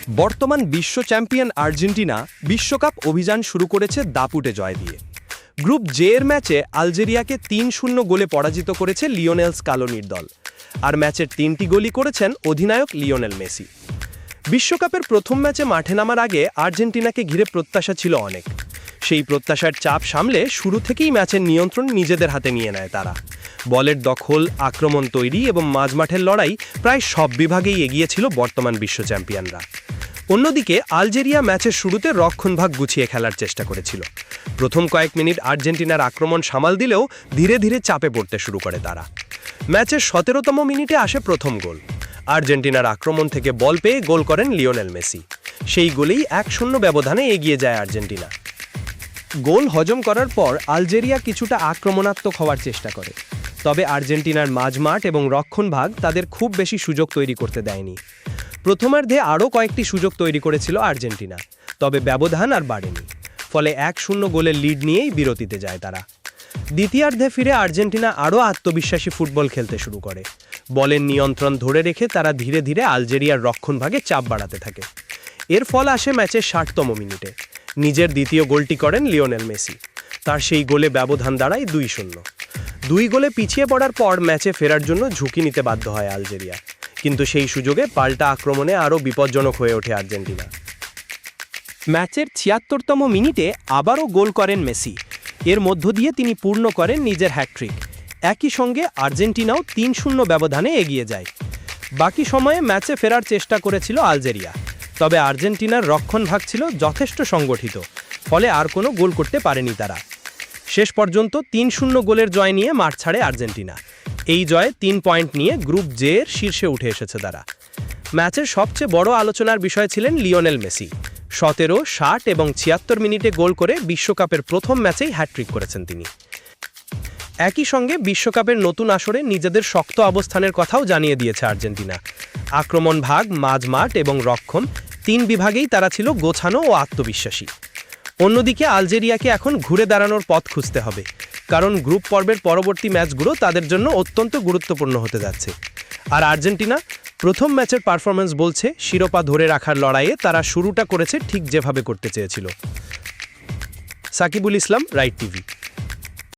বর্তমান বিশ্ব champion Argentina বিশ্বকাপ অভিযান শুরু করেছে দাপুটে জয় দিয়ে। গ্রুপ জে এর ম্যাচে আলজেরিয়াকে ৩-০ গোলে পরাজিত করেছে লিওনেল স্কালোনির দল, আর ম্যাচের ৩টি গোলই করেছেন অধিনায়ক লিওনেল মেসি। বিশ্বকাপের প্রথম ম্যাচে মাঠে নামার আগে আর্জেন্টিনাকে ঘিরে প্রত্যাশা ছিল অনেক। সেই প্রত্যাশার চাপ সামলে শুরু থেকেই ম্যাচের নিয়ন্ত্রণ নিজেদের হাতে নিয়ে নেয় তারা। বলের দখল, আক্রমণ তৈরি এবং মাঝমাঠের লড়াই প্রায় সব বিভাগেই এগিয়েছিল বর্তমান বিশ্ব চ্যাম্পিয়নরা। অন্যদিকে আলজেরিয়া ম্যাচের শুরুতে রক্ষণভাগ গুছিয়ে খেলার চেষ্টা করেছিল। প্রথম কয়েক মিনিট আর্জেন্টিনার আক্রমণ সামাল দিলেও ধীরে ধীরে চাপে পড়তে শুরু করে তারা। ম্যাচের ১৭তম মিনিটে আসে প্রথম গোল। আর্জেন্টিনার আক্রমণ থেকে বল পেয়ে গোল করেন লিওনেল মেসি। সেই গোলেই ১-০ ব্যবধানে এগিয়ে যায় আর্জেন্টিনা। গোল হজম করার পর আলজেরিয়া কিছুটা আক্রমণাত্মক হওয়ার চেষ্টা করে, তবে আর্জেন্টিনার মাঝমাঠ এবং রক্ষণভাগ তাদের খুব বেশি সুযোগ তৈরি করতে দেয়নি। প্রথমার্ধে আরও কয়েকটি সুযোগ তৈরি করেছিল আর্জেন্টিনা, তবে ব্যবধান আর বাড়েনি। ফলে ১-০ গোলের লিড নিয়েই বিরতিতে যায় তারা। দ্বিতীয়ার্ধে ফিরে আর্জেন্টিনা আরও আত্মবিশ্বাসী ফুটবল খেলতে শুরু করে। বলের নিয়ন্ত্রণ ধরে রেখে তারা ধীরে ধীরে আলজেরিয়ার রক্ষণভাগে চাপ বাড়াতে থাকে। এর ফল আসে ম্যাচের ৬০তম মিনিটে। নিজের দ্বিতীয় গোলটি করেন লিওনেল মেসি। তার সেই গোলে ব্যবধান দাঁড়ায় ২-০। ২ গোলে পিছিয়ে পড়ার পর ম্যাচে ফেরার জন্য ঝুঁকি নিতে বাধ্য হয় আলজেরিয়া, কিন্তু সেই সুযোগে পাল্টা আক্রমণে আরও বিপজ্জনক হয়ে ওঠে আর্জেন্টিনা। ম্যাচের ৭৬তম মিনিটে আবারও গোল করেন মেসি। এর মধ্য দিয়ে তিনি পূর্ণ করেন নিজের হ্যাটট্রিক। একই সঙ্গে আর্জেন্টিনাও ৩-০ ব্যবধানে এগিয়ে যায়। বাকি সময়ে ম্যাচে ফেরার চেষ্টা করেছিল আলজেরিয়া, তবে আর্জেন্টিনার রক্ষণভাগ ছিল যথেষ্ট সংগঠিত, ফলে আর কোনো গোল করতে পারেনি তারা। শেষ পর্যন্ত ৩-০ গোলের জয় নিয়ে মাঠ ছাড়ে আর্জেন্টিনা। এই জয়ে ৩ পয়েন্ট নিয়ে গ্রুপ জে এর শীর্ষে উঠে এসেছে তারা। ম্যাচের সবচেয়ে বড় আলোচনার বিষয় ছিলেন লিওনেল মেসি। ১৭, ৬০ এবং ৭৬ মিনিটে গোল করে বিশ্বকাপের প্রথম ম্যাচেই হ্যাটট্রিক করেছেন তিনি। একই সঙ্গে বিশ্বকাপের নতুন আসরে নিজেদের শক্ত অবস্থানের কথাও জানিয়ে দিয়েছে আর্জেন্টিনা। আক্রমণ ভাগ, মাঝমাঠ এবং রক্ষণ ৩ বিভাগেই তারা ছিল গোছানো ও আত্মবিশ্বাসী। অন্যদিকে আলজেরিয়াকে এখন ঘুরে দাঁড়ানোর পথ খুঁজতে হবে, কারণ গ্রুপ পর্বের পরবর্তী ম্যাচগুলো তাদের জন্য অত্যন্ত গুরুত্বপূর্ণ হতে যাচ্ছে। আর আর্জেন্টিনা প্রথম ম্যাচের পারফরম্যান্স বলছে শিরোপা ধরে রাখার লড়াইয়ে তারা শুরুটা করেছে ঠিক যেভাবে করতে চেয়েছিল। সাকিবুল ইসলাম, রাইট টিভি।